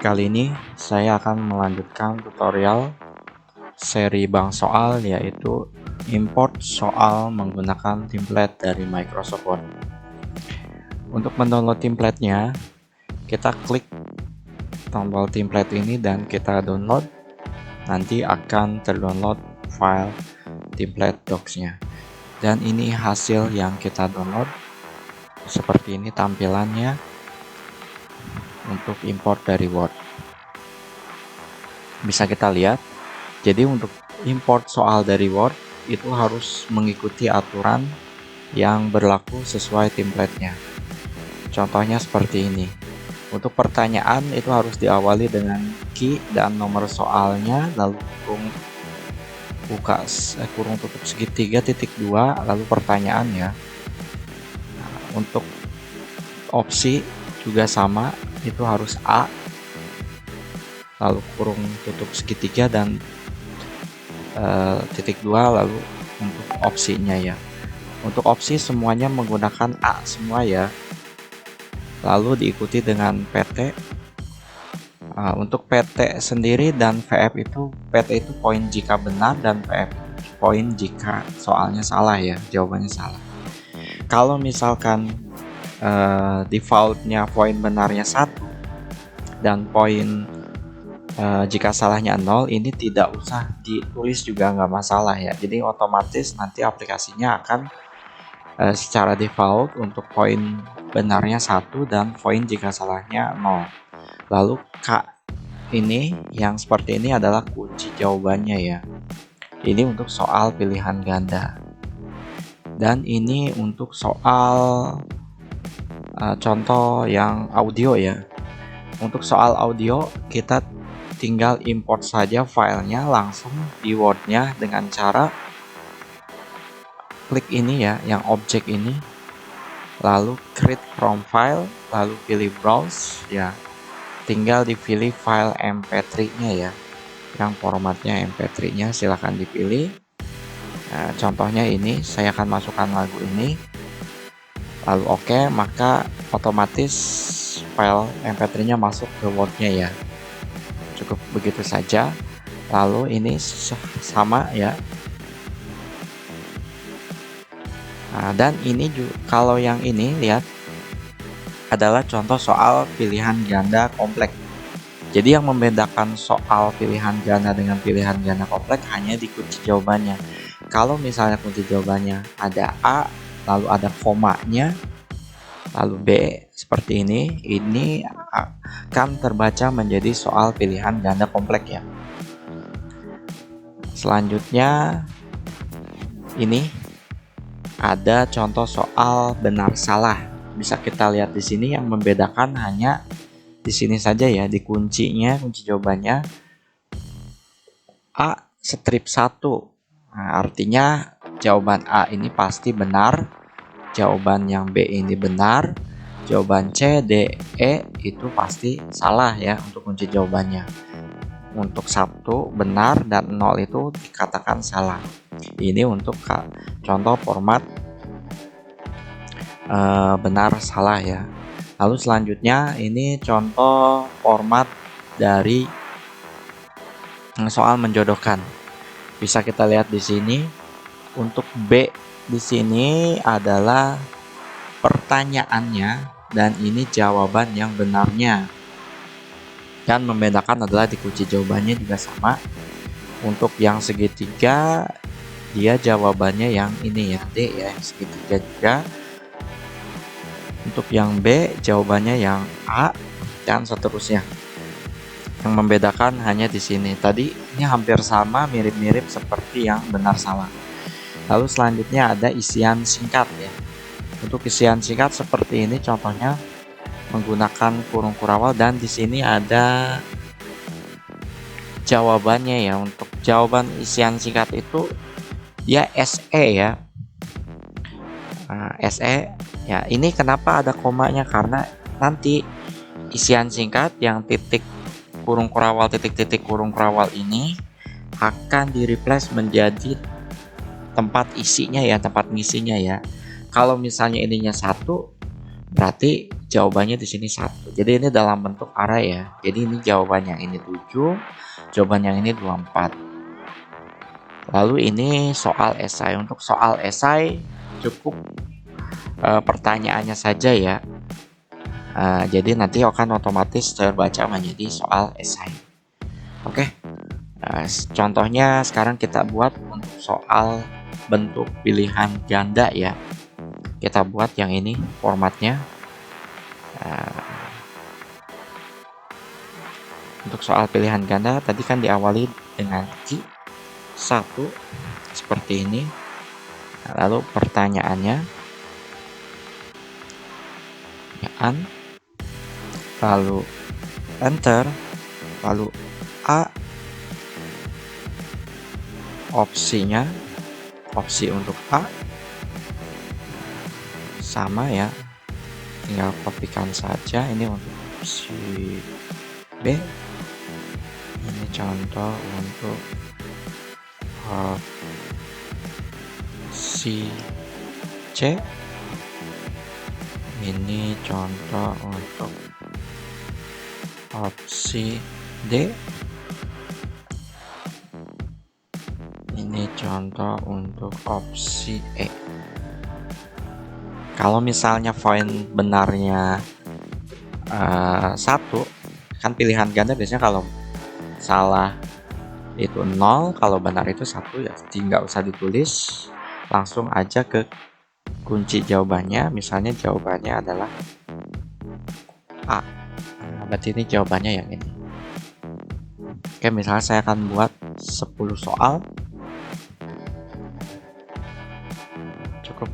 Kali ini saya akan melanjutkan tutorial seri bank soal, yaitu import soal menggunakan template dari Microsoft Word. Untuk mendownload templatenya, kita klik tombol template ini dan kita download. Nanti akan terdownload file template docs-nya. Dan ini hasil yang kita download. Seperti ini tampilannya untuk import dari Word. Bisa kita lihat. Jadi untuk import soal dari Word itu harus mengikuti aturan yang berlaku sesuai templatenya. Contohnya seperti ini. Untuk pertanyaan itu harus diawali dengan key dan nomor soalnya, lalu kurung tutup segitiga titik 2, lalu pertanyaannya. Nah, untuk opsi juga sama, itu harus A, lalu kurung tutup segitiga dan titik 2, lalu untuk opsinya ya. Untuk opsi semuanya menggunakan A semua ya. Lalu diikuti dengan PT. Untuk PT sendiri dan VF itu, PT itu poin jika benar dan VF poin jika soalnya salah ya, jawabannya salah. Kalau misalkan defaultnya poin benarnya 1 dan poin jika salahnya 0, ini tidak usah ditulis juga nggak masalah ya. Jadi otomatis nanti aplikasinya akan secara default untuk poin benarnya 1 dan poin jika salahnya 0. Lalu K ini yang seperti ini adalah kunci jawabannya ya. Ini untuk soal pilihan ganda. Dan ini untuk soal contoh yang audio ya. Untuk soal audio kita tinggal import saja filenya langsung di Word-nya dengan cara klik ini ya, yang objek ini, lalu create from file, lalu pilih browse ya, tinggal dipilih file mp3-nya ya, yang formatnya mp3-nya silahkan dipilih. Nah, contohnya ini saya akan masukkan lagu ini, lalu oke, maka otomatis file mp3-nya masuk ke Word-nya ya. Cukup begitu saja. Lalu ini sama ya. Nah, dan ini juga, kalau yang ini lihat adalah contoh soal pilihan ganda kompleks. Jadi yang membedakan soal pilihan ganda dengan pilihan ganda kompleks hanya di kunci jawabannya. Kalau misalnya kunci jawabannya ada A, lalu ada komanya, lalu B seperti ini akan terbaca menjadi soal pilihan ganda kompleks ya. Selanjutnya ini ada contoh soal benar salah. Bisa kita lihat di sini, yang membedakan hanya di sini saja ya, di kuncinya, kunci jawabannya A strip 1. Nah, artinya jawaban A ini pasti benar, jawaban yang B ini benar, jawaban C, D, E itu pasti salah ya untuk kunci jawabannya. Untuk 1 benar dan 0 itu dikatakan salah. Ini untuk contoh format benar salah ya. Lalu selanjutnya ini contoh format dari soal menjodohkan. Bisa kita lihat di sini. Untuk B di sini adalah pertanyaannya dan ini jawaban yang benarnya. Dan membedakan adalah di kunci jawabannya juga sama. Untuk yang segitiga dia jawabannya yang ini ya, D ya, yang segitiga juga. Untuk yang B jawabannya yang A dan seterusnya. Yang membedakan hanya di sini. Tadi ini hampir sama, mirip-mirip seperti yang benar salah. Lalu selanjutnya ada isian singkat ya. Untuk isian singkat seperti ini contohnya menggunakan kurung kurawal, dan di sini ada jawabannya ya. Untuk jawaban isian singkat itu dia SE ya. SE ya, ini kenapa ada komanya, karena nanti isian singkat yang titik kurung kurawal titik-titik kurung kurawal ini akan di replace menjadi tempat isinya ya, tempat ngisinya ya. Kalau misalnya ininya 1, Berarti jawabannya di sini 1. Jadi ini dalam bentuk array ya. Jadi ini jawabannya ini 7, jawaban yang ini 24. Lalu ini soal esai. Untuk soal esai cukup pertanyaannya saja ya. Jadi nanti akan otomatis terbaca menjadi soal esai. Oke. Contohnya sekarang kita buat untuk soal bentuk pilihan ganda ya. Kita buat yang ini formatnya. Untuk soal pilihan ganda tadi kan diawali dengan Q 1 seperti ini. Lalu pertanyaannya lalu enter, lalu A opsinya, opsi untuk A sama ya, tinggal kopikan saja. Ini untuk opsi B, ini contoh untuk opsi C, ini contoh untuk opsi D, ini contoh untuk opsi E. Kalau misalnya poin benarnya 1, kan pilihan ganda biasanya kalau salah itu 0, kalau benar itu 1 ya, nggak usah ditulis, langsung aja ke kunci jawabannya. Misalnya jawabannya adalah A. Berarti ini jawabannya yang ini. Oke, misalnya saya akan buat 10 soal. Cukup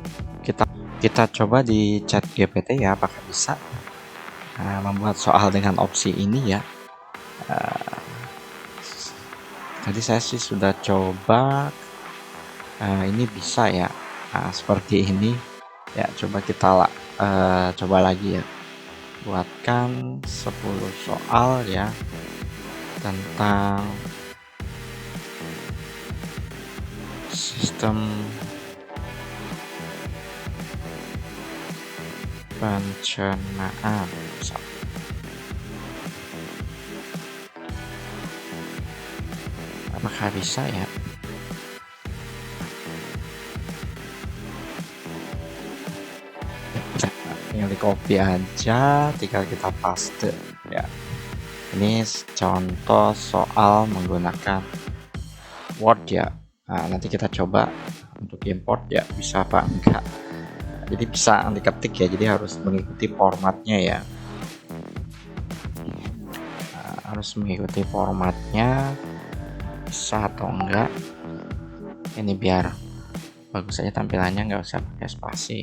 kita coba di chat GPT ya, apakah bisa membuat soal dengan opsi ini ya. Tadi saya sih sudah coba, ini bisa ya. Seperti ini ya, coba kita coba lagi ya, buatkan 10 soal ya tentang sistem pencernaan. Apakah bisa ya? Tinggal di copy aja, tinggal kita paste ya. Ini contoh soal menggunakan Word ya. Nanti kita coba untuk import ya, bisa apa enggak. Jadi bisa diketik ya, jadi harus mengikuti formatnya ya. Harus mengikuti formatnya, bisa atau enggak. Ini biar bagus aja tampilannya, nggak usah pakai spasi.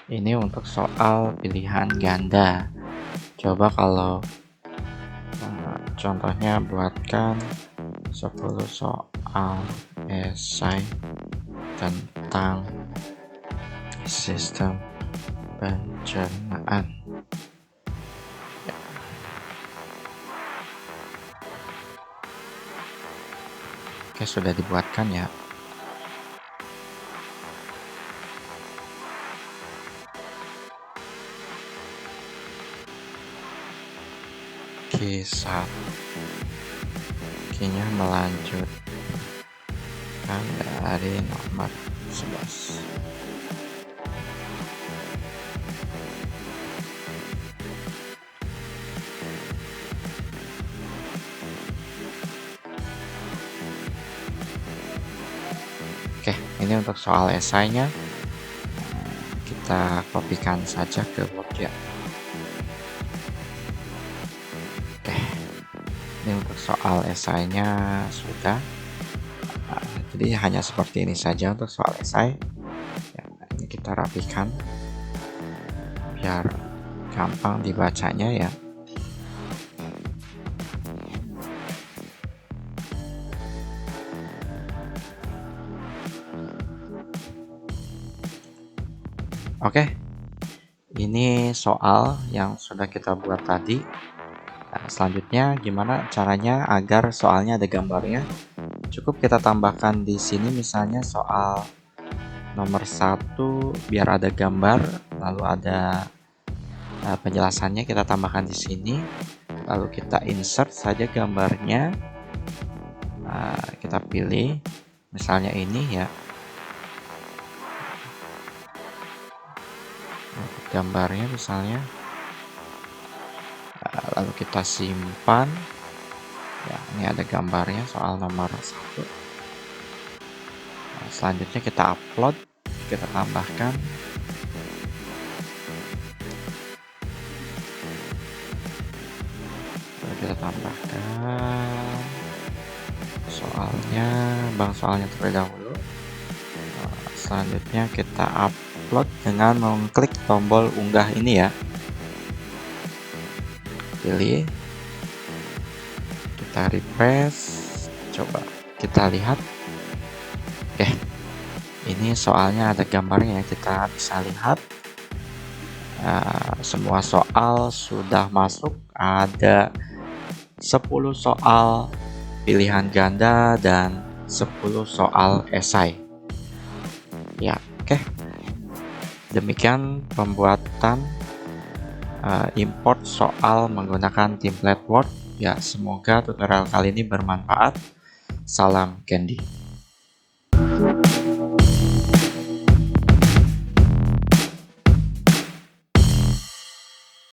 Ini untuk soal pilihan ganda. Coba kalau contohnya buatkan 10 soal esai tentang sistem pencernaan. Oke, sudah dibuatkan ya. Kisah Kinya melanjutkan dari nomor 11. Oke, ini untuk soal esainya. Kita kopikan saja ke Word ya. Ini untuk soal esainya sudah. Jadi hanya seperti ini saja untuk soal esai ya. Ini kita rapikan biar gampang dibacanya ya. Oke, ini soal yang sudah kita buat tadi. Selanjutnya gimana caranya agar soalnya ada gambarnya? Cukup kita tambahkan di sini misalnya soal nomor 1 biar ada gambar, lalu ada penjelasannya kita tambahkan di sini, lalu kita insert saja gambarnya. Kita pilih misalnya ini ya, gambarnya misalnya, lalu kita simpan ya. Ini ada gambarnya soal nomor 1. Selanjutnya kita upload, kita tambahkan. Lalu kita tambahkan soalnya, soalnya terlebih dahulu. Selanjutnya kita upload dengan mengklik tombol unggah ini ya. Pilih, kita refresh, coba kita lihat. Oke, ini soalnya ada gambarnya ya, kita bisa lihat. Semua soal sudah masuk, ada 10 soal pilihan ganda dan 10 soal esai ya. Oke, demikian pembuatan import soal menggunakan template Word ya. Semoga tutorial kali ini bermanfaat. Salam Candy.